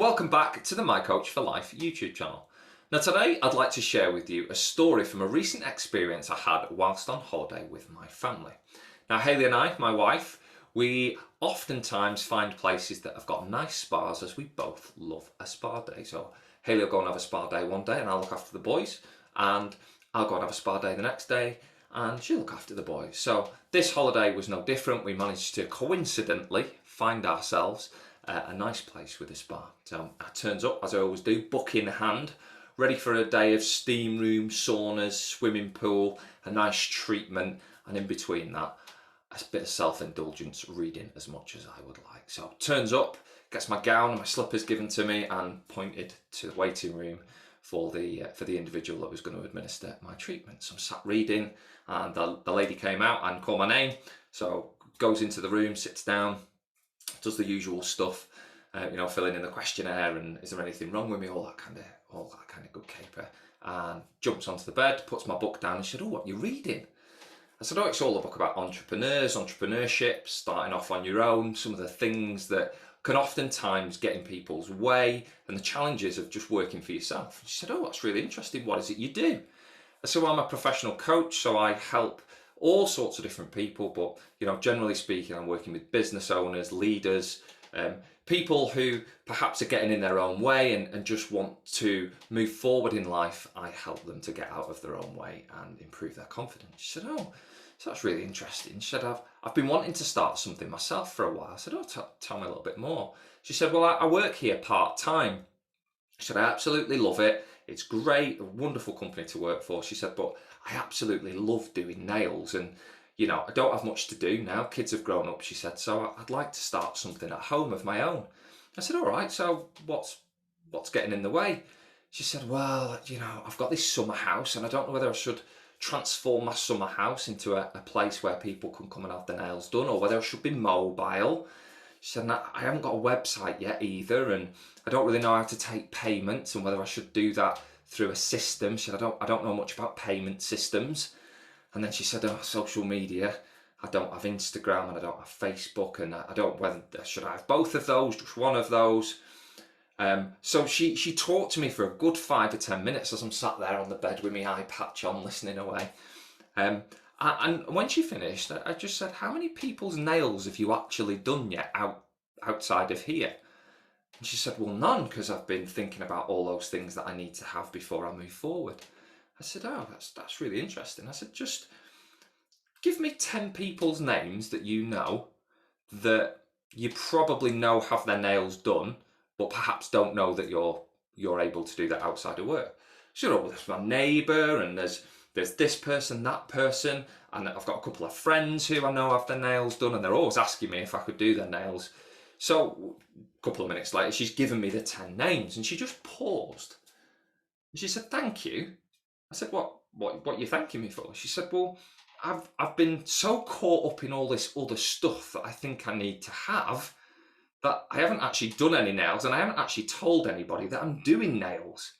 welcome back to the My Coach for Life YouTube channel. Now today I'd like to share with you a story from a recent experience I had whilst on holiday with my family. Now Hayley and I, my wife, we oftentimes find places that have got nice spas as we both love a spa day. So Hayley will go and have a spa day one day and I'll look after the boys, and I'll go and have a spa day the next day and she'll look after the boys. So this holiday was no different. We managed to coincidentally find ourselves a nice place with a spa. So I turns up, as I always do, book in hand, ready for a day of steam room, saunas, swimming pool, a nice treatment, and in between that, a bit of self-indulgence, reading as much as I would like. So turns up, gets my gown and my slippers given to me and pointed to the waiting room for the individual that was going to administer my treatment. So I'm sat reading, and the lady came out and called my name. So goes into the room, sits down, does the usual stuff, filling in the questionnaire and is there anything wrong with me, all that kind of good caper, and jumps onto the bed, puts my book down and said, "Oh, what are you reading?" I said, "Oh, it's all a book about entrepreneurs, entrepreneurship, starting off on your own, some of the things that can oftentimes get in people's way and the challenges of just working for yourself." And she said, "Oh, that's really interesting. What is it you do?" So I'm a professional coach, so I help all sorts of different people, but generally speaking, I'm working with business owners, leaders, people who perhaps are getting in their own way and just want to move forward in life. I help them to get out of their own way and improve their confidence. She said, "Oh, so that's really interesting." She said, I've been wanting to start something myself for a while." I said, "Oh, tell me a little bit more." She said, "Well, I work here part-time." She said, "I absolutely love it. It's great, a wonderful company to work for." She said, "But I absolutely love doing nails, and I don't have much to do now. Kids have grown up," she said, "so I'd like to start something at home of my own." I said, "All right, so what's getting in the way?" She said, "Well, I've got this summer house and I don't know whether I should transform my summer house into a place where people can come and have their nails done, or whether I should be mobile." She said, "I haven't got a website yet either, and I don't really know how to take payments and whether I should do that through a system." She said, I don't know much about payment systems." And then she said, "Oh, social media, I don't have Instagram and I don't have Facebook, and I don't whether should I have both of those, just one of those." So she talked to me for a good 5 or 10 minutes as I'm sat there on the bed with my eye patch on, listening away. And when she finished, I just said, "How many people's nails have you actually done yet outside of here?" And she said, "Well, none, because I've been thinking about all those things that I need to have before I move forward." I said, "Oh, that's really interesting." I said, "Just give me 10 people's names that that you probably know have their nails done, but perhaps don't know that you're able to do that outside of work." She said, "Oh, well, there's my neighbour, and there's this person, that person, and I've got a couple of friends who I know have their nails done, and they're always asking me if I could do their nails." So a couple of minutes later, she's given me the 10 names, and she just paused. And she said, "Thank you." I said, What are you thanking me for?" She said, "Well, I've been so caught up in all this other stuff that I think I need to have, that I haven't actually done any nails, and I haven't actually told anybody that I'm doing nails."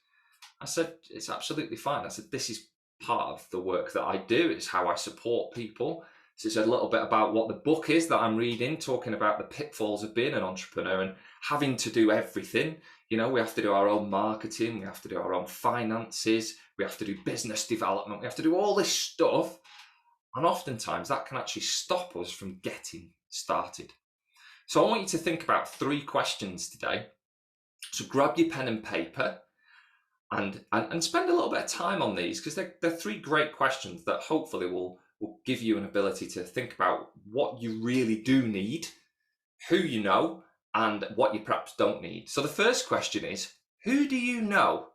I said, "It's absolutely fine." I said, "This is part of the work that I do. It's how I support people." So she said a little bit about what the book is that I'm reading, talking about the pitfalls of being an entrepreneur and having to do everything. We have to do our own marketing, we have to do our own finances, we have to do business development, we have to do all this stuff. And oftentimes that can actually stop us from getting started. So I want you to think about 3 questions today. So grab your pen and paper and spend a little bit of time on these, because they're 3 great questions that hopefully will give you an ability to think about what you really do need, who you know, and what you perhaps don't need. So the first question is, who do you know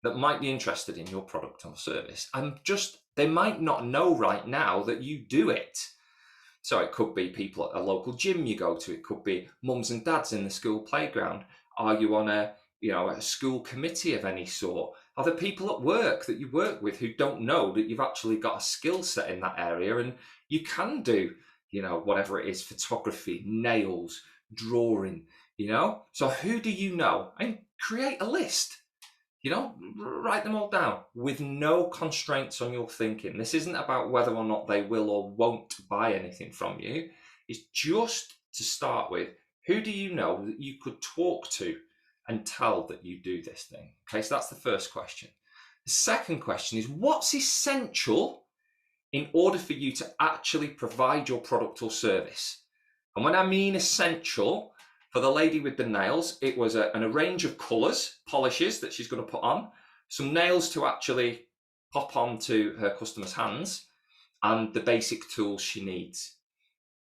that might be interested in your product or service? And just, they might not know right now that you do it. So it could be people at a local gym you go to. It could be mums and dads in the school playground. Are you on a school committee of any sort? Are there people at work that you work with who don't know that you've actually got a skill set in that area and you can do, whatever it is, photography, nails, drawing, So who do you know? And create a list. Write them all down with no constraints on your thinking. This isn't about whether or not they will or won't buy anything from you. It's just to start with, who do you know that you could talk to and tell that you do this thing? Okay, so that's the first question. The second question is, what's essential in order for you to actually provide your product or service? And when I mean essential, for the lady with the nails, it was a range of colours, polishes that she's going to put on, some nails to actually pop onto her customers' hands, and the basic tools she needs.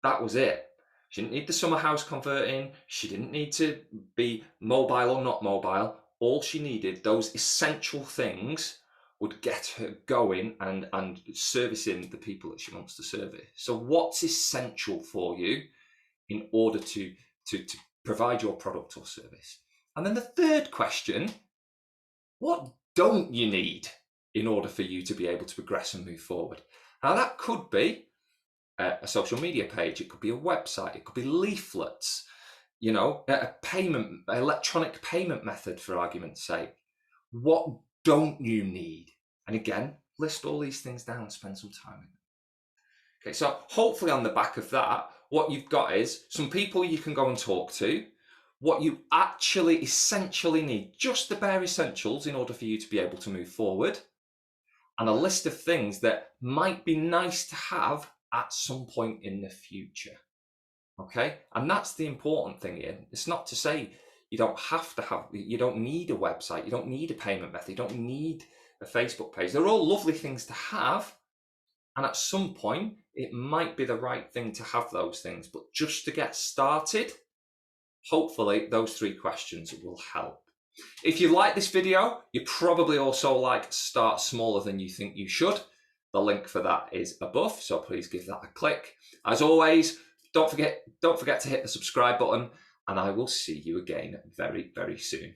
That was it. She didn't need the summer house converting. She didn't need to be mobile or not mobile. All she needed, those essential things, would get her going and servicing the people that she wants to service. So what's essential for you in order to provide your product or service? And then the third question, what don't you need in order for you to be able to progress and move forward? Now that could be a social media page, it could be a website, it could be leaflets, a electronic payment method, for argument's sake. What don't you need? And again, list all these things down, spend some time with them. Okay, so hopefully on the back of that, what you've got is some people you can go and talk to, what you actually essentially need, just the bare essentials in order for you to be able to move forward, and a list of things that might be nice to have at some point in the future. Okay, and that's the important thing here. It's not to say you don't need a website, you don't need a payment method, you don't need a Facebook page. They're all lovely things to have, and at some point it might be the right thing to have those things. But just to get started, hopefully those 3 questions will help. If you like this video, you probably also like start smaller than you think you should. The link for that is above, so please give that a click. As always, don't forget to hit the subscribe button, and I will see you again very, very soon.